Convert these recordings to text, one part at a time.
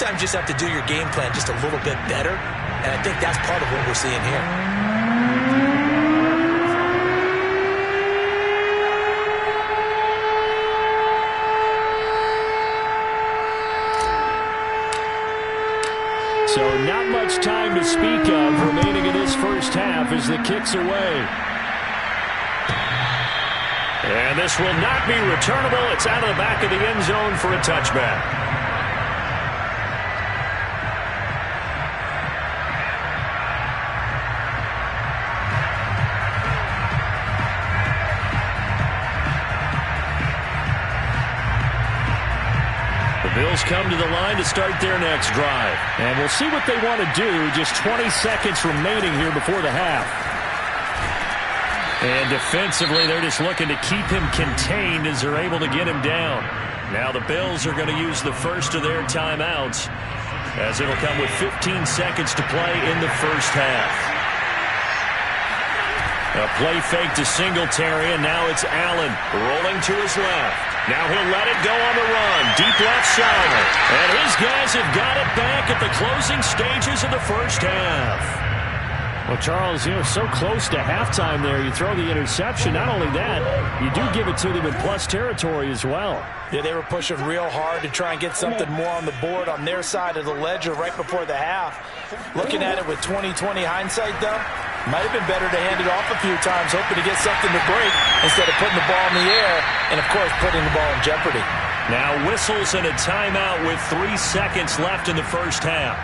sometimes you just have to do your game plan just a little bit better, and I think that's part of what we're seeing here. So not much time to speak of remaining in this first half as the kick's away. And this will not be returnable. It's out of the back of the end zone for a touchback. Bills come to the line to start their next drive. And we'll see what they want to do. Just 20 seconds remaining here before the half. And defensively, they're just looking to keep him contained as they're able to get him down. Now the Bills are going to use the first of their timeouts, as it'll come with 15 seconds to play in the first half. A play fake to Singletary, and now it's Allen rolling to his left. Now he'll let it go on the run. Deep left side. And his guys have got it back at the closing stages of the first half. Well, Charles, so close to halftime there. You throw the interception. Not only that, you do give it to them in plus territory as well. Yeah, they were pushing real hard to try and get something more on the board on their side of the ledger right before the half. Looking at it with 20/20 hindsight, though, might have been better to hand it off a few times, hoping to get something to break instead of putting the ball in the air and, of course, putting the ball in jeopardy. Now whistles and a timeout with 3 seconds left in the first half.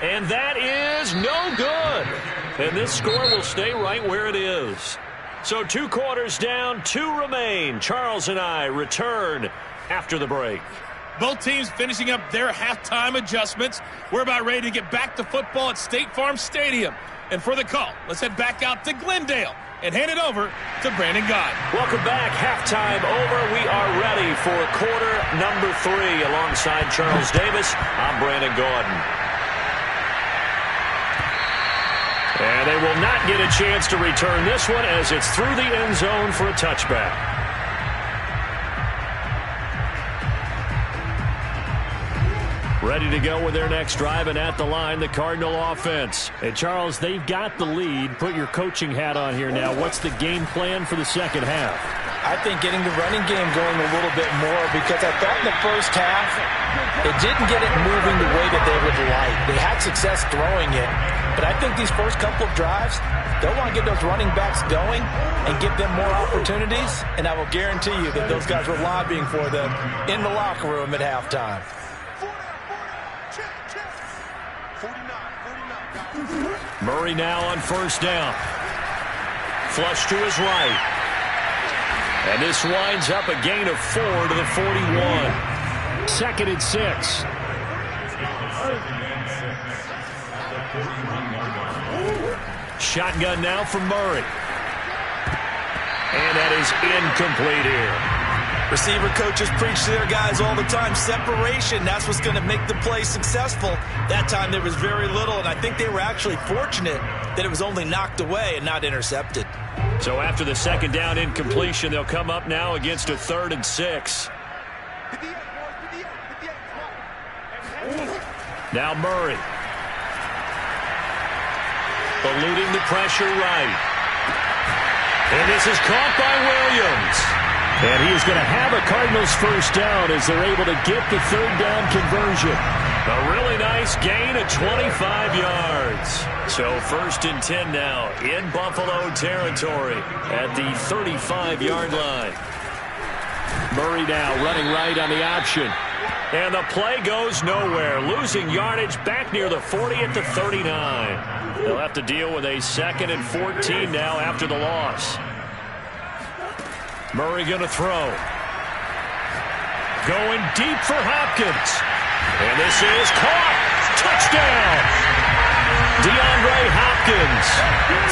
And that is no good. And this score will stay right where it is. So 2 quarters down, 2 remain. Charles and I return after the break. Both teams finishing up their halftime adjustments. We're about ready to get back to football at State Farm Stadium. And for the call, let's head back out to Glendale and hand it over to Brandon Gaudin. Welcome back. Halftime over. We are ready for quarter number 3. Alongside Charles Davis, I'm Brandon Gaudin. And they will not get a chance to return this one as it's through the end zone for a touchback. Ready to go with their next drive, and at the line, the Cardinal offense. And Charles, they've got the lead. Put your coaching hat on here now. What's the game plan for the second half? I think getting the running game going a little bit more, because I thought in the first half it didn't get it moving the way that they would like. They had success throwing it, but I think these first couple of drives, they'll want to get those running backs going and give them more opportunities, and I will guarantee you that those guys were lobbying for them in the locker room at halftime. Murray now on first down. Flush to his right. And this winds up a gain of 4 to the 41. 2nd and 6. Shotgun now from Murray. And that is incomplete here. Receiver coaches preach to their guys all the time. Separation, that's what's going to make the play successful. That time there was very little, and I think they were actually fortunate that it was only knocked away and not intercepted. So after the second down incompletion, they'll come up now against a 3rd and 6. Now Murray. Eluding the pressure right. And this is caught by Williams. And he is going to have a Cardinals first down as they're able to get the 3rd down conversion. A really nice gain of 25 yards. So 1st and 10 now in Buffalo territory at the 35-yard line. Murray now running right on the option. And the play goes nowhere. Losing yardage back near the 40 at the 39. They'll have to deal with a 2nd and 14 now after the loss. Murray going to throw. Going deep for Hopkins. And this is caught. Touchdown. DeAndre Hopkins.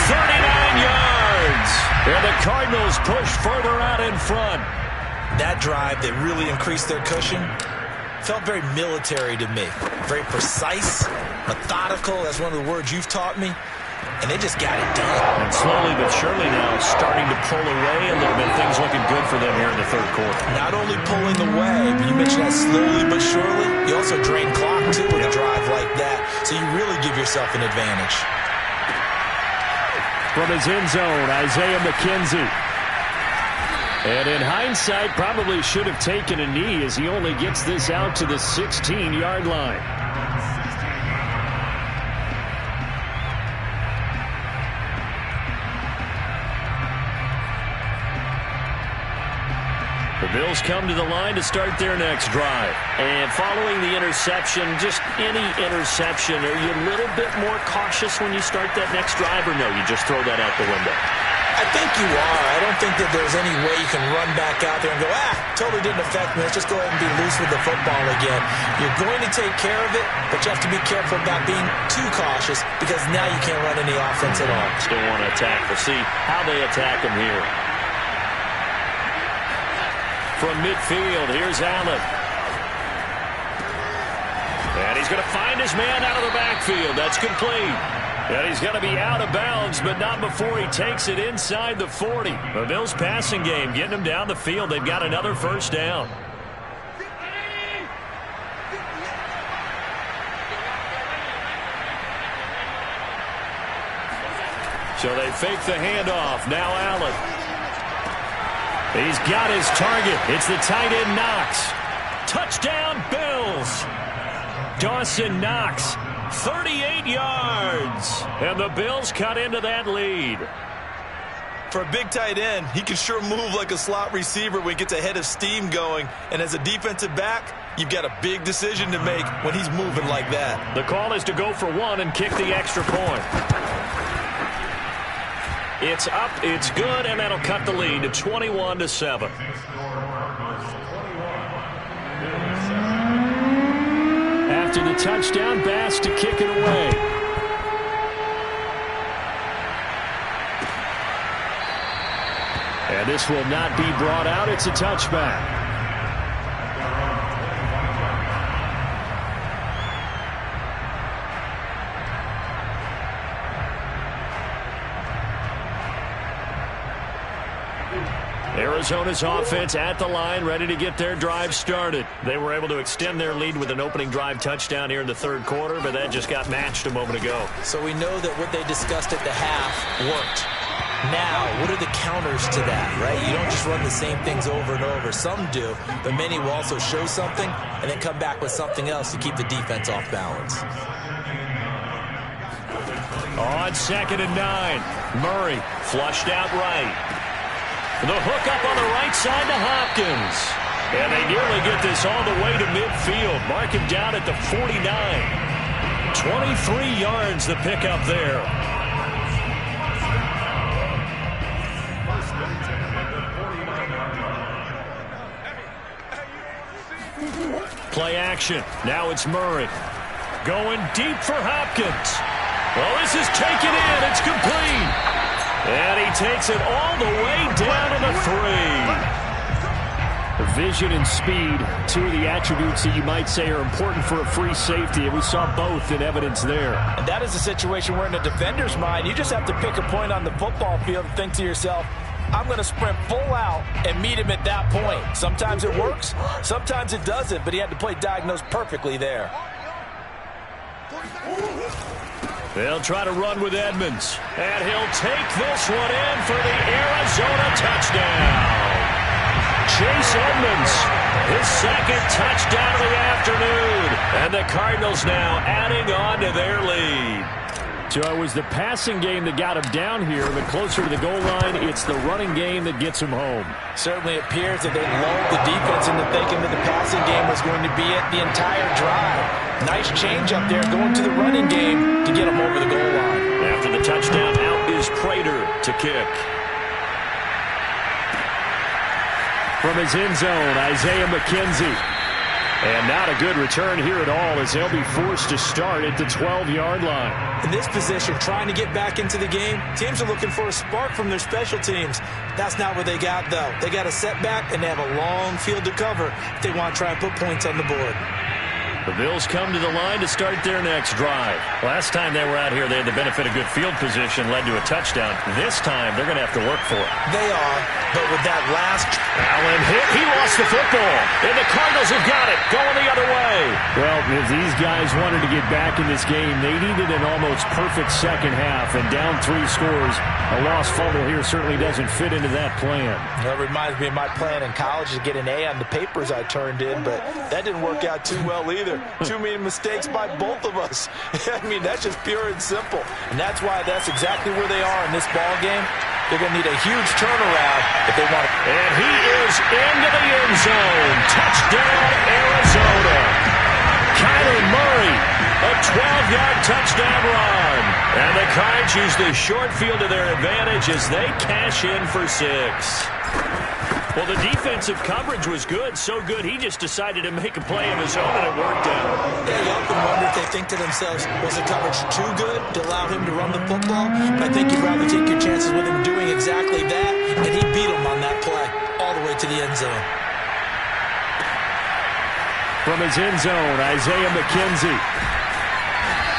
39 yards. And the Cardinals push further out in front. That drive, they really increased their cushion. Felt very military to me. Very precise, methodical. That's one of the words you've taught me. And they just got it done. And slowly but surely now starting to pull away a little bit. Things looking good for them here in the third quarter. Not only pulling away, but you mentioned that slowly but surely. You also drain clock, too, with a drive like that. So you really give yourself an advantage. From his end zone, Isaiah McKenzie. And in hindsight, probably should have taken a knee as he only gets this out to the 16-yard line. The Bills come to the line to start their next drive. And following the interception, just any interception, are you a little bit more cautious when you start that next drive, or no, you just throw that out the window? I think you are. I don't think that there's any way you can run back out there and go, totally didn't affect me. Let's just go ahead and be loose with the football again. You're going to take care of it, but you have to be careful about being too cautious because now you can't run any offense at all. Still want to attack. We'll see how they attack him here. From midfield, here's Allen. And he's going to find his man out of the backfield. That's complete. And he's going to be out of bounds, but not before he takes it inside the 40. The Bills passing game, getting him down the field. They've got another first down. So they fake the handoff. Now Allen. He's got his target. It's the tight end Knox. Touchdown Bills. Dawson Knox, 38 yards. And the Bills cut into that lead. For a big tight end, he can sure move like a slot receiver when he gets a head of steam going. And as a defensive back, you've got a big decision to make when he's moving like that. The call is to go for one and kick the extra point. It's up, it's good, and that'll cut the lead to 21-7. After the touchdown, Bass to kick it away. And this will not be brought out. It's a touchback. Arizona's offense at the line, ready to get their drive started. They were able to extend their lead with an opening drive touchdown here in the third quarter, but that just got matched a moment ago. So we know that what they discussed at the half worked. Now, what are the counters to that, right? You don't just run the same things over and over. Some do, but many will also show something and then come back with something else to keep the defense off balance. On 2nd and 9, Murray flushed out right. The hook up on the right side to Hopkins. And they nearly get this all the way to midfield. Mark him down at the 49. 23 yards the pickup there. Play action. Now it's Murray. Going deep for Hopkins. Well, this is taken in. It's complete. And he takes it all the way down to the 3. Vision and speed, two of the attributes that you might say are important for a free safety, and we saw both in evidence there. And that is a situation where in a defender's mind, you just have to pick a point on the football field and think to yourself, I'm going to sprint full out and meet him at that point. Sometimes it works, sometimes it doesn't, but he had to play diagnosed perfectly there. They'll try to run with Edmonds. And he'll take this one in for the Arizona touchdown. Chase Edmonds, his second touchdown of the afternoon. And the Cardinals now adding on to their lead. So it was the passing game that got him down here, but closer to the goal line, it's the running game that gets him home. Certainly appears that they lulled the defense into thinking that the passing game was going to be it the entire drive. Nice change up there going to the running game to get him over the goal line. After the touchdown, out is Prater to kick. From his end zone, Isaiah McKenzie. And not a good return here at all as they'll be forced to start at the 12-yard line. In this position, trying to get back into the game, teams are looking for a spark from their special teams. That's not what they got, though. They got a setback, and they have a long field to cover if they want to try and put points on the board. The Bills come to the line to start their next drive. Last time they were out here, they had the benefit of good field position, led to a touchdown. This time, they're going to have to work for it. They are, but with that last... Allen hit. He lost the football. And the Cardinals have got it, going the other way. Well, if these guys wanted to get back in this game, they needed an almost perfect second half. And down 3 scores, a lost fumble here certainly doesn't fit into that plan. That reminds me of my plan in college to get an A on the papers I turned in, but that didn't work out too well either. Too many mistakes by both of us. I mean, that's just pure and simple. And that's why that's exactly where they are in this ball game. They're going to need a huge turnaround if they want to. And he is into the end zone. Touchdown, Arizona. Kyler Murray, a 12-yard touchdown run. And the Cards use the short field to their advantage as they cash in for 6. Well, the defensive coverage was good, so good he just decided to make a play of his own, and it worked out. Yeah, you often wonder if they think to themselves, was the coverage too good to allow him to run the football? But I think you'd rather take your chances with him doing exactly that, and he beat him on that play all the way to the end zone. From his end zone, Isaiah McKenzie.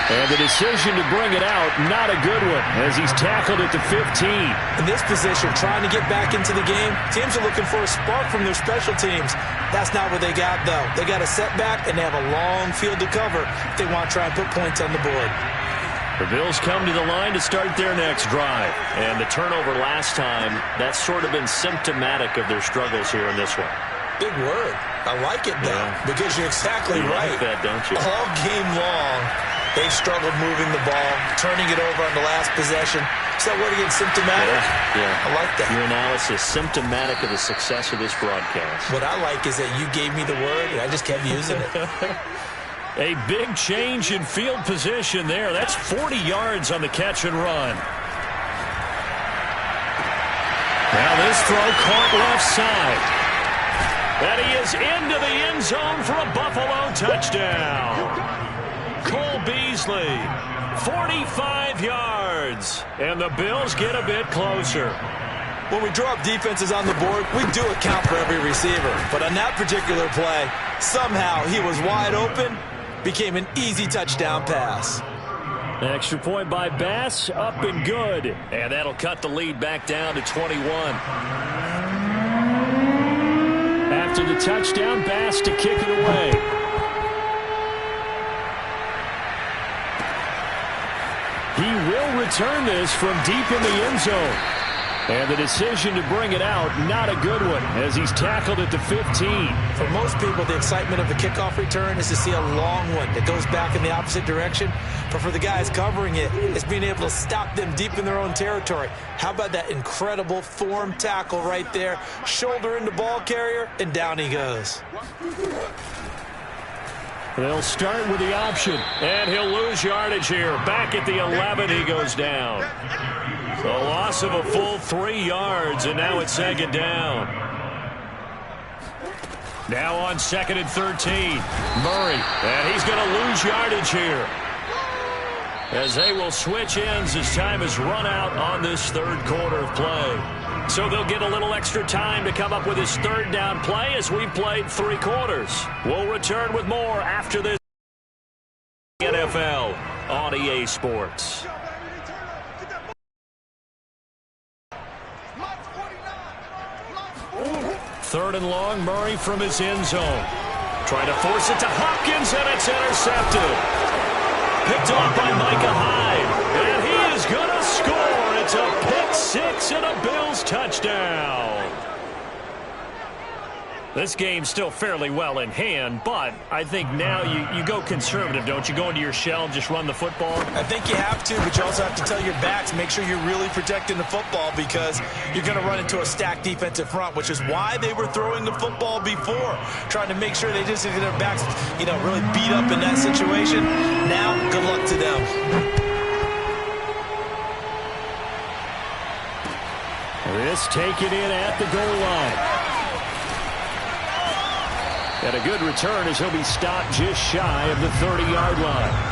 And the decision to bring it out, not a good one, as he's tackled at the 15. In this position, trying to get back into the game, teams are looking for a spark from their special teams. That's not what they got, though. They got a setback, and they have a long field to cover if they want to try and put points on the board. The Bills come to the line to start their next drive. And the turnover last time, that's sort of been symptomatic of their struggles here in this one. Big word. I like it, though, because you're exactly right. You like that, don't you? All game long, they've struggled moving the ball, turning it over on the last possession. Is that word again, symptomatic? Yeah. I like that. Your analysis, symptomatic of the success of this broadcast. What I like is that you gave me the word, and I just kept using it. A big change in field position there. That's 40 yards on the catch and run. Now this throw caught left side. And he is into the end zone for a Buffalo touchdown. Cole Beasley, 45 yards. And the Bills get a bit closer. When we draw up defenses on the board, we do account for every receiver. But on that particular play, somehow he was wide open, became an easy touchdown pass. An extra point by Bass, up and good. And that'll cut the lead back down to 21. After the touchdown, Bass to kick it away. He will return this from deep in the end zone. And the decision to bring it out, not a good one, as he's tackled at the 15. For most people, the excitement of the kickoff return is to see a long one that goes back in the opposite direction. But for the guys covering it, it's being able to stop them deep in their own territory. How about that incredible form tackle right there? Shoulder into ball carrier, and down he goes. They'll start with the option, and he'll lose yardage here. Back at the 11, he goes down. A loss of a full 3 yards, and now it's second down. Now on 2nd and 13, Murray, and he's going to lose yardage here, as they will switch ends as time has run out on this third quarter of play. So they'll get a little extra time to come up with his third down play as we've played 3 quarters. We'll return with more after this NFL on EA Sports. Third and long, Murray from his end zone. Trying to force it to Hopkins, and it's intercepted. Picked off by Micah Hyde. And he is going to score. It's a pick six and a Bills touchdown. This game's still fairly well in hand, but I think now you go conservative, don't you? Go into your shell and just run the football? I think you have to, but you also have to tell your backs, make sure you're really protecting the football because you're going to run into a stacked defensive front, which is why they were throwing the football before, trying to make sure they just get their backs, really beat up in that situation. Now, good luck to them. This taken in at the goal line. And a good return as he'll be stopped just shy of the 30-yard line.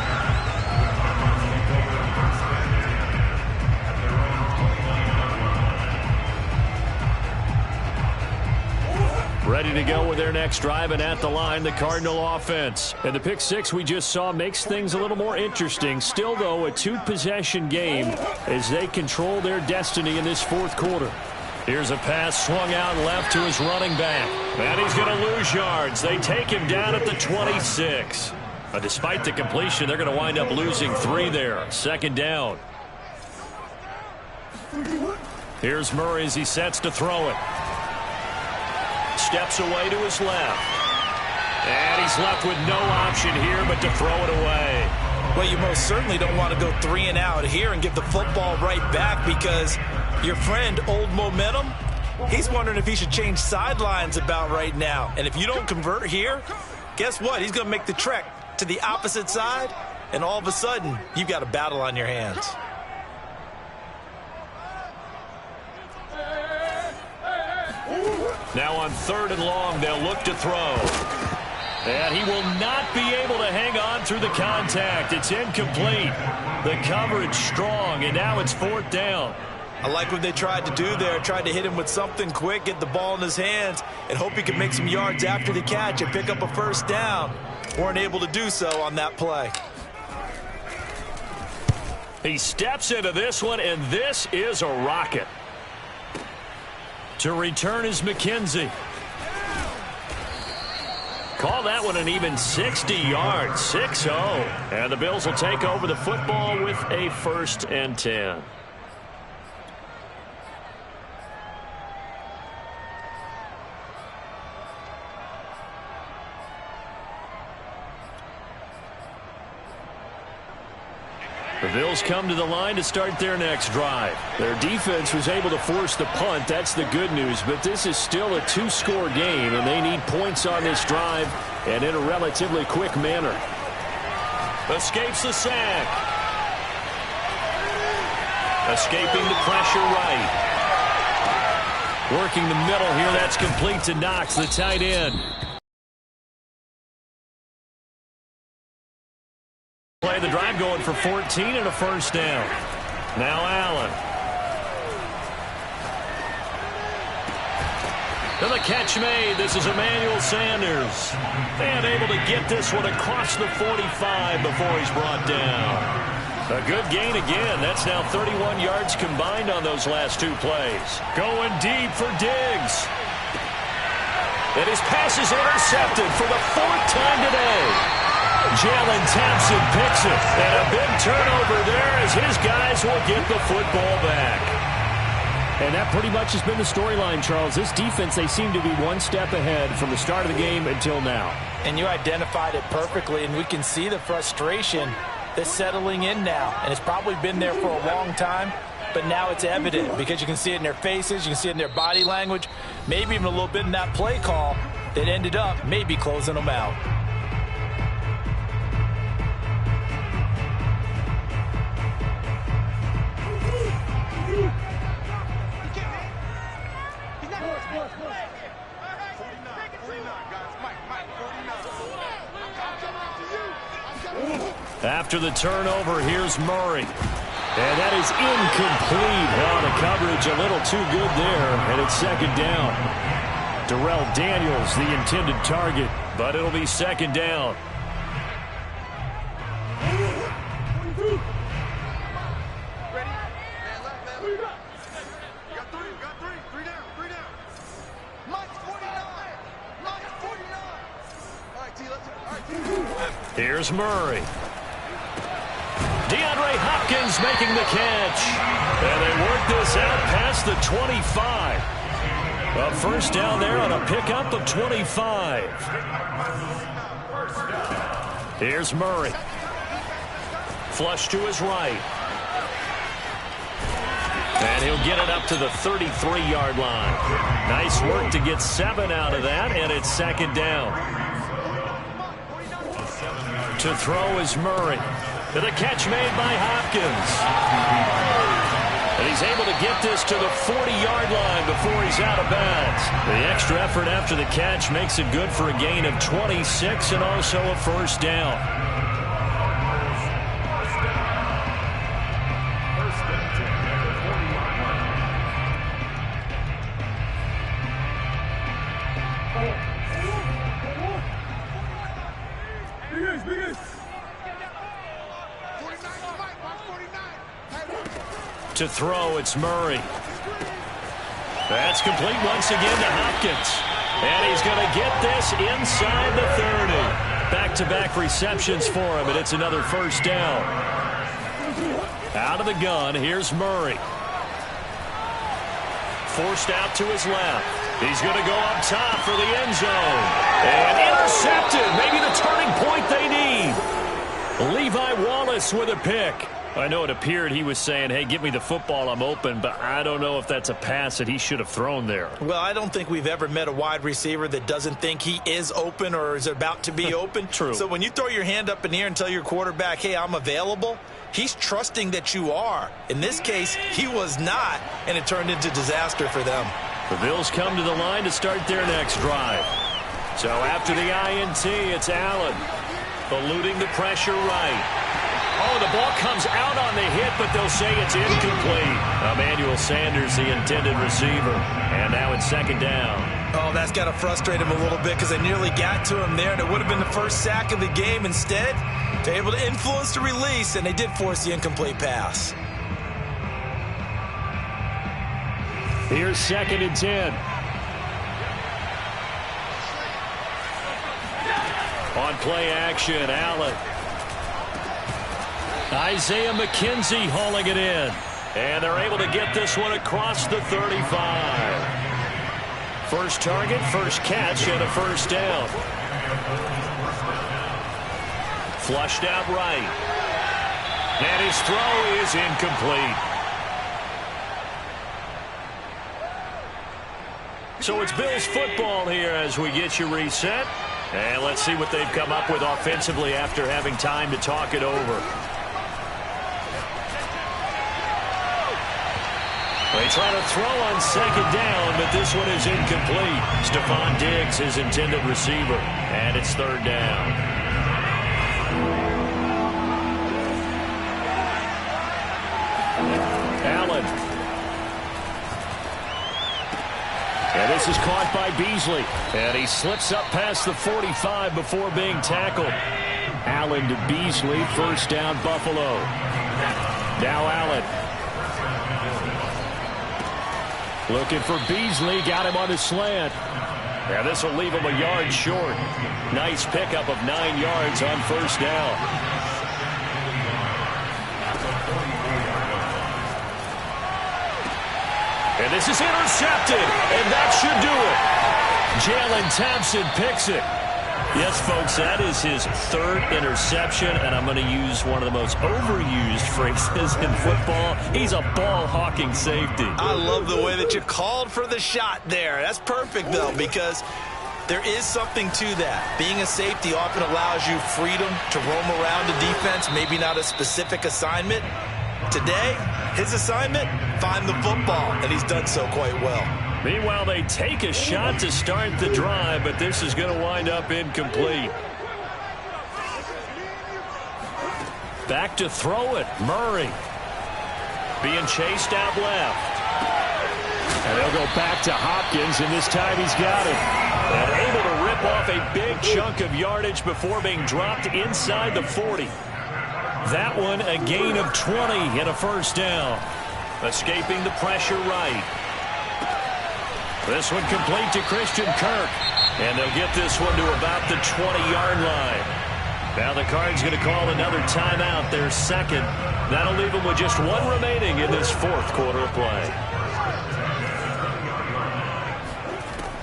Ready to go with their next drive, and at the line, the Cardinal offense. And the pick six we just saw makes things a little more interesting. Still, though, a two-possession game as they control their destiny in this fourth quarter. Here's a pass swung out left to his running back. And he's going to lose yards. They take him down at the 26. But despite the completion, they're going to wind up losing 3 there. Second down. Here's Murray as he sets to throw it. Steps away to his left. And he's left with no option here but to throw it away. Well, you most certainly don't want to go 3 and out here and give the football right back, because your friend, Old Momentum, he's wondering if he should change sidelines about right now. And if you don't convert here, guess what? He's going to make the trek to the opposite side, and all of a sudden, you've got a battle on your hands. Now on 3rd and long, they'll look to throw. And he will not be able to hang on through the contact. It's incomplete. The coverage strong, and now it's 4th down. I like what they tried to do there. Tried to hit him with something quick, get the ball in his hands, and hope he could make some yards after the catch and pick up a first down. Weren't able to do so on that play. He steps into this one, and this is a rocket. To return is McKenzie. Call that one an even 60 yards, 6-0. And the Bills will take over the football with a 1st and 10. The Bills come to the line to start their next drive. Their defense was able to force the punt. That's the good news. But this is still a 2-score game, and they need points on this drive and in a relatively quick manner. Escapes the sack. Escaping the pressure right. Working the middle here. That's complete to Knox, the tight end. Play the drive going for 14 and a first down. Now Allen. And the catch made. This is Emmanuel Sanders. And able to get this one across the 45 before he's brought down. A good gain again. That's now 31 yards combined on those last 2 plays. Going deep for Diggs. And his pass is intercepted for the 4th time today. Jalen Thompson picks it, and a big turnover there as his guys will get the football back. And that pretty much has been the storyline, Charles. This defense, they seem to be one step ahead from the start of the game until now. And you identified it perfectly, and we can see the frustration that's settling in now. And it's probably been there for a long time, but now it's evident because you can see it in their faces, you can see it in their body language, maybe even a little bit in that play call that ended up maybe closing them out. After the turnover, here's Murray. And that is incomplete. Well, the coverage a little too good there, and it's 2nd down. Darrell Daniels, the intended target, but it'll be 2nd down. Here's Murray. DeAndre Hopkins making the catch. And they work this out past the 25. A first down there on a pickup of 25. Here's Murray. Flush to his right. And he'll get it up to the 33-yard line. Nice work to get 7 out of that, and it's 2nd down. To throw is Murray. And a catch made by Hopkins. And he he's able to get this to the 40-yard line before he's out of bounds. The extra effort after the catch makes it good for a gain of 26 and also a first down. To throw, it's Murray. That's complete once again to Hopkins. And he's going to get this inside the 30. Back-to-back receptions for him, and it's another first down. Out of the gun, here's Murray. Forced out to his left. He's going to go up top for the end zone. And intercepted. Maybe the turning point they need. Levi Wallace with a pick. I know it appeared he was saying, hey, give me the football, I'm open, but I don't know if that's a pass that he should have thrown there. Well, I don't think we've ever met a wide receiver that doesn't think he is open or is about to be open. True. So when you throw your hand up in the air and tell your quarterback, hey, I'm available, he's trusting that you are. In this case, he was not, and it turned into disaster for them. The Bills come to the line to start their next drive. So after the INT, it's Allen. Eluding the pressure right. Oh, the ball comes out on the hit, but they'll say it's incomplete. Emmanuel Sanders, the intended receiver. And now it's second down. Oh, that's got to frustrate him a little bit because they nearly got to him there, and it would have been the first sack of the game. Instead, they're able to influence the release, and they did force the incomplete pass. Here's 2nd and 10. On play action, Allen. Isaiah McKenzie hauling it in. And they're able to get this one across the 35. First target, first catch, and a first down. Flushed out right. And his throw is incomplete. So it's Bills football here as we get you reset. And let's see what they've come up with offensively after having time to talk it over. They try to throw on second down, but this one is incomplete. Stephon Diggs, his intended receiver, and it's third down. Allen. And this is caught by Beasley. And he slips up past the 45 before being tackled. Allen to Beasley, first down Buffalo. Now Allen. Looking for Beasley, got him on the slant. And this will leave him a yard short. Nice pickup of 9 yards on first down. And this is intercepted, and that should do it. Jalen Thompson picks it. Yes, folks, that is his 3rd interception, and I'm going to use one of the most overused phrases in football. He's a ball-hawking safety. I love the way that you called for the shot there. That's perfect, though, because there is something to that. Being a safety often allows you freedom to roam around the defense, maybe not a specific assignment. Today, his assignment, find the football, and he's done so quite well. Meanwhile, they take a shot to start the drive, but this is going to wind up incomplete. Back to throw it, Murray. Being chased out left. And they'll go back to Hopkins, and this time he's got it. And able to rip off a big chunk of yardage before being dropped inside the 40. That one a gain of 20 and a first down. Escaping the pressure right. This one complete to Christian Kirk. And they'll get this one to about the 20-yard line. Now the Cards going to call another timeout, their second. That'll leave them with just one remaining in this 4th quarter of play.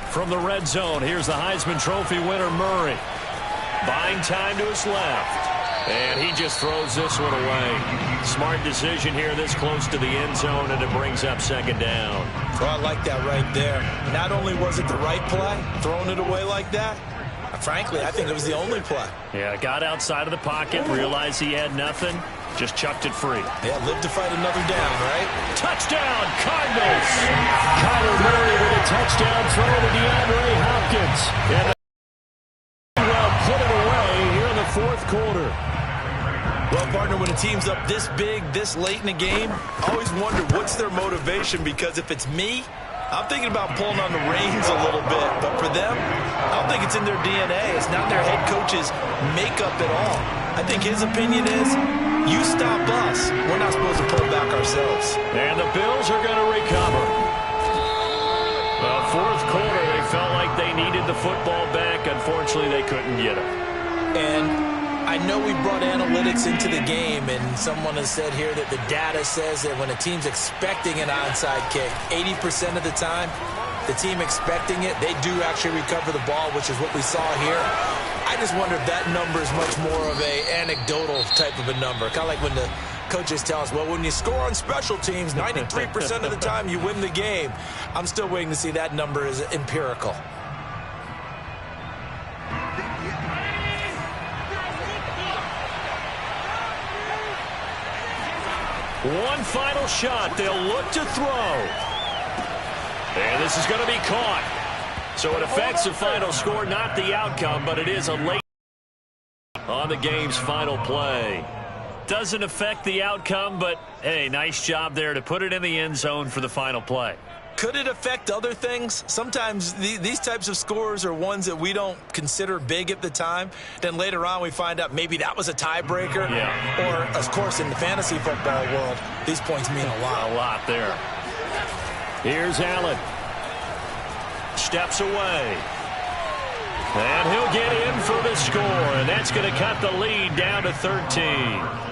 From the red zone, here's the Heisman Trophy winner, Murray. Buying time to his left. And he just throws this one away. Smart decision here this close to the end zone, and it brings up second down. Well, I like that right there. Not only was it the right play, throwing it away like that, frankly, I think it was the only play. Yeah, got outside of the pocket, realized he had nothing, Just chucked it free. Yeah, live to fight another down, right? Touchdown, Cardinals. Kyler Murray with a touchdown throw to DeAndre Hopkins. And well put it away here in the fourth quarter. Well, partner, when a team's up this big, this late in the game, I always wonder what's their motivation, because if it's me, I'm thinking about pulling on the reins a little bit. But for them, I don't think it's in their DNA. It's not their head coach's makeup at all. I think his opinion is, you stop us, we're not supposed to pull back ourselves. And the Bills are going to recover. Well, fourth quarter, they felt like they needed the football back. Unfortunately, they couldn't get it. And I know we brought analytics into the game, and someone has said here that the data says that when a team's expecting an onside kick, 80% of the time, the team expecting it, they do actually recover the ball, which is what we saw here. I just wonder if that number is much more of a anecdotal type of a number. Kind of like when the coaches tell us, well, when you score on special teams, 93% of the time you win the game. I'm still waiting to see that number is empirical. One final shot. They'll look to throw. And this is going to be caught. So it affects the final score, not the outcome, but it is a late on the game's final play. Doesn't affect the outcome, but, hey, nice job there to put it in the end zone for the final play. Could it affect other things? Sometimes these types of scores are ones that we don't consider big at the time. Then later on we find out maybe that was a tiebreaker. Yeah. Or, of course, in the fantasy football world, these points mean a lot. A lot there. Here's Allen. Steps away. And he'll get in for the score. And that's going to cut the lead down to 13.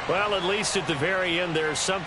Well, at least at the very end, there's something.